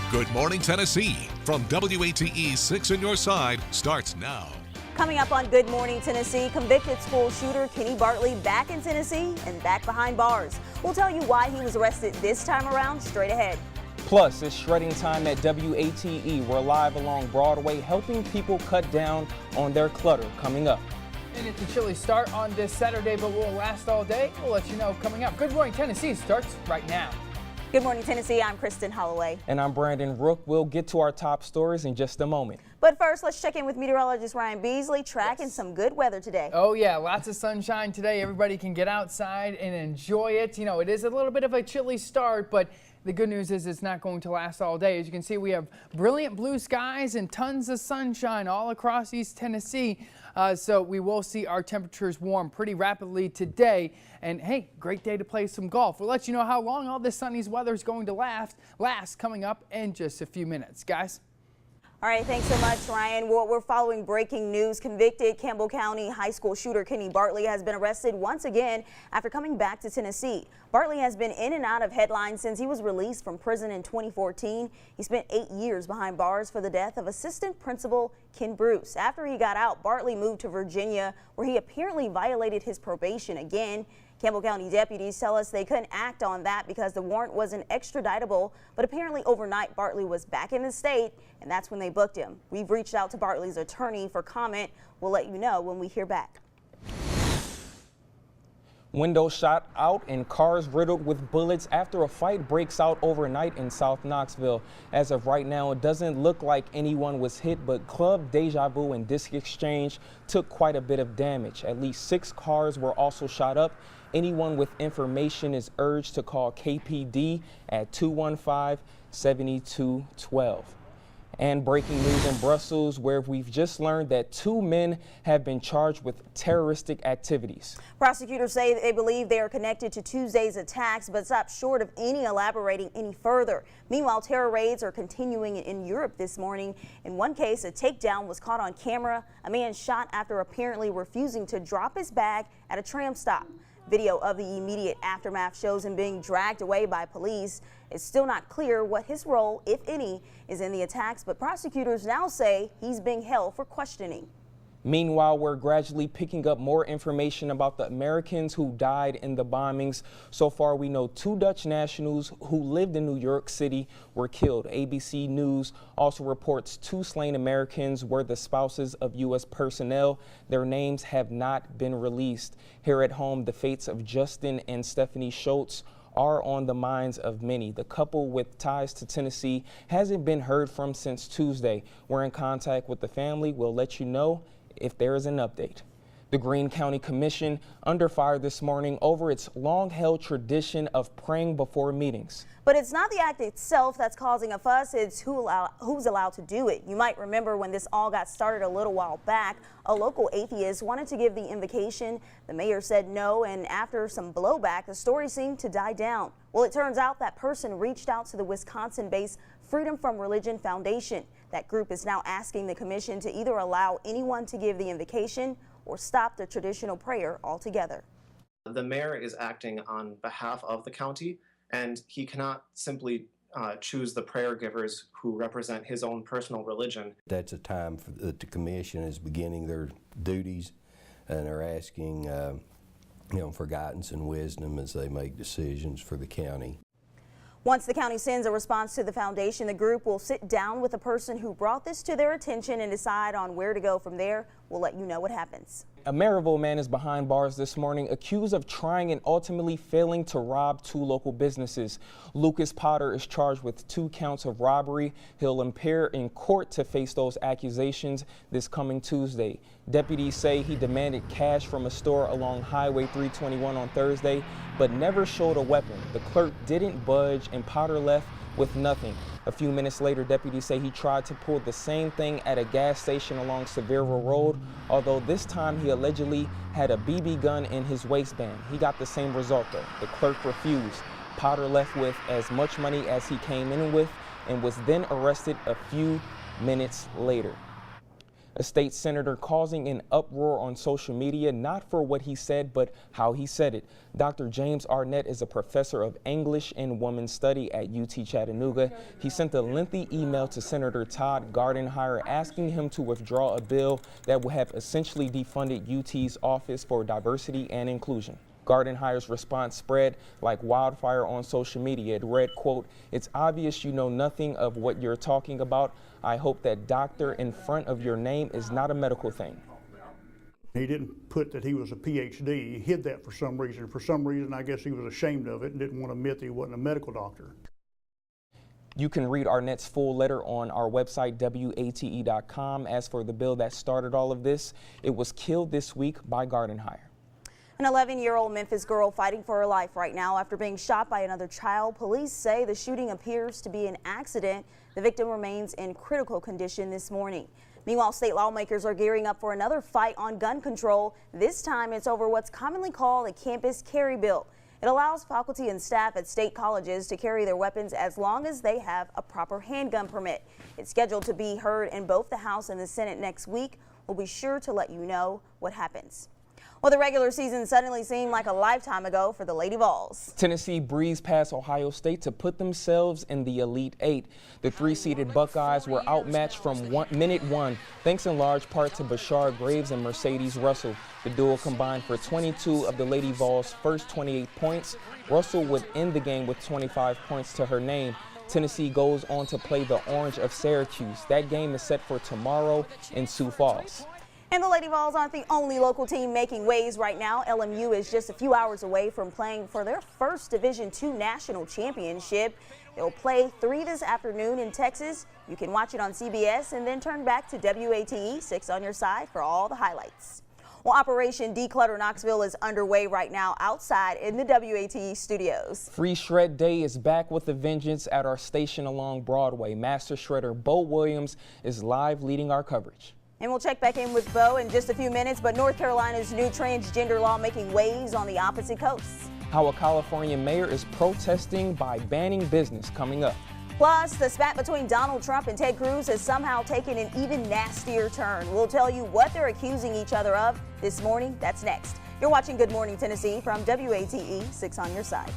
Good Morning Tennessee from WATE 6 on your side starts now. Coming up on Good Morning Tennessee, convicted school shooter Kenny Bartley back in Tennessee and back behind bars. We'll tell you why he was arrested this time around straight ahead. Plus, it's shredding time at WATE. We're live along Broadway helping people cut down on their clutter coming up. And it's a chilly start on this Saturday, but will last all day. We'll let you know coming up. Good Morning Tennessee starts right now. Good Morning Tennessee, I'm Kristen Holloway. And I'm Brandon Rook. We'll get to our top stories in just a moment. But first, let's check in with meteorologist Ryan Beasley, tracking some good weather today. Oh yeah, lots of sunshine today. Everybody can get outside and enjoy it. You know, it is a little bit of a chilly start, but the good news is it's not going to last all day. As you can see, we have brilliant blue skies and tons of sunshine all across East Tennessee. So we will see our temperatures warm pretty rapidly today. And hey, great day to play some golf. We'll let you know how long all this sunny weather is going to last coming up in just a few minutes, guys. All right, thanks so much, Ryan. We're following breaking news. Convicted Campbell County high school shooter Kenny Bartley has been arrested once again after coming back to Tennessee. Bartley has been in and out of headlines since he was released from prison in 2014. He spent 8 years behind bars for the death of assistant principal Ken Bruce. After he got out, Bartley moved to Virginia, where he apparently violated his probation again. Campbell County deputies tell us they couldn't act on that because the warrant wasn't extraditable, but apparently overnight Bartley was back in the state, and that's when they booked him. We've reached out to Bartley's attorney for comment. We'll let you know when we hear back. Windows shot out and cars riddled with bullets after a fight breaks out overnight in South Knoxville. As of right now, it doesn't look like anyone was hit, but Club Deja Vu and Disc Exchange took quite a bit of damage. At least 6 cars were also shot up. Anyone with information is urged to call KPD at 215-7212. And breaking news in Brussels, where we've just learned that 2 men have been charged with terroristic activities. Prosecutors say they believe they are connected to Tuesday's attacks, but stop short of any elaborating any further. Meanwhile, terror raids are continuing in Europe this morning. In one case, a takedown was caught on camera. A man shot after apparently refusing to drop his bag at a tram stop. Video of the immediate aftermath shows him being dragged away by police. It's still not clear what his role, if any, is in the attacks, but prosecutors now say he's being held for questioning. Meanwhile, we're gradually picking up more information about the Americans who died in the bombings. So far, we know 2 Dutch nationals who lived in New York City were killed. ABC News also reports 2 slain Americans were the spouses of U.S. personnel. Their names have not been released. Here at home, the fates of Justin and Stephanie Schultz are on the minds of many. The couple with ties to Tennessee hasn't been heard from since Tuesday. We're in contact with the family. We'll let you know if there is an update. The Greene County Commission under fire this morning over its long-held tradition of praying before meetings. But it's not the act itself that's causing a fuss, it's who's allowed to do it. You might remember when this all got started a little while back, a local atheist wanted to give the invocation. The mayor said no, and after some blowback, the story seemed to die down. Well, it turns out that person reached out to the Wisconsin-based Freedom from Religion Foundation. That group is now asking the commission to either allow anyone to give the invocation or stop the traditional prayer altogether. The mayor is acting on behalf of the county, and he cannot simply choose the prayer givers who represent his own personal religion. That's a time for the commission is beginning their duties, and are asking for guidance and wisdom as they make decisions for the county. Once the county sends a response to the foundation, the group will sit down with the person who brought this to their attention and decide on where to go from there. We'll let you know what happens. A Maryville man is behind bars this morning, accused of trying and ultimately failing to rob 2 local businesses. Lucas Potter is charged with 2 counts of robbery. He'll appear in court to face those accusations this coming Tuesday. Deputies say he demanded cash from a store along Highway 321 on Thursday, but never showed a weapon. The clerk didn't budge, and Potter left with nothing. A few minutes later, deputies say he tried to pull the same thing at a gas station along Sevierville Road, although this time he allegedly had a BB gun in his waistband. He got the same result though. The clerk refused. Potter left with as much money as he came in with and was then arrested a few minutes later. A state senator causing an uproar on social media, not for what he said, but how he said it. Dr. James Arnett is a professor of English and Women's Study at UT Chattanooga. He sent a lengthy email to Senator Todd Gardenhire asking him to withdraw a bill that would have essentially defunded UT's Office for Diversity and Inclusion. Gardenhire's response spread like wildfire on social media. It read, quote, "It's obvious you know nothing of what you're talking about. I hope that doctor in front of your name is not a medical thing." He didn't put that he was a PhD. He hid that for some reason. For some reason, I guess he was ashamed of it and didn't want to admit that he wasn't a medical doctor. You can read Arnett's full letter on our website, WATE.com. As for the bill that started all of this, it was killed this week by Gardenhire. An 11-year-old Memphis girl fighting for her life right now after being shot by another child. Police say the shooting appears to be an accident. The victim remains in critical condition this morning. Meanwhile, state lawmakers are gearing up for another fight on gun control. This time it's over what's commonly called a campus carry bill. It allows faculty and staff at state colleges to carry their weapons as long as they have a proper handgun permit. It's scheduled to be heard in both the House and the Senate next week. We'll be sure to let you know what happens. Well, the regular season suddenly seemed like a lifetime ago for the Lady Vols. Tennessee breezed past Ohio State to put themselves in the Elite Eight. The three-seeded Buckeyes were outmatched from minute one, thanks in large part to Bashard Graves and Mercedes Russell. The duo combined for 22 of the Lady Vols' first 28 points. Russell would end the game with 25 points to her name. Tennessee goes on to play the Orange of Syracuse. That game is set for tomorrow in Sioux Falls. And the Lady Vols aren't the only local team making waves right now. LMU is just a few hours away from playing for their first Division II national championship. They'll play 3 this afternoon in Texas. You can watch it on CBS and then turn back to WATE 6 on your side for all the highlights. Well, Operation Declutter Knoxville is underway right now outside in the WATE studios. Free Shred Day is back with a vengeance at our station along Broadway. Master Shredder Bo Williams is live leading our coverage. And we'll check back in with Bo in just a few minutes, but North Carolina's new transgender law making waves on the opposite coast. How a California mayor is protesting by banning business coming up. Plus, the spat between Donald Trump and Ted Cruz has somehow taken an even nastier turn. We'll tell you what they're accusing each other of this morning. That's next. You're watching Good Morning Tennessee from WATE 6 on your side.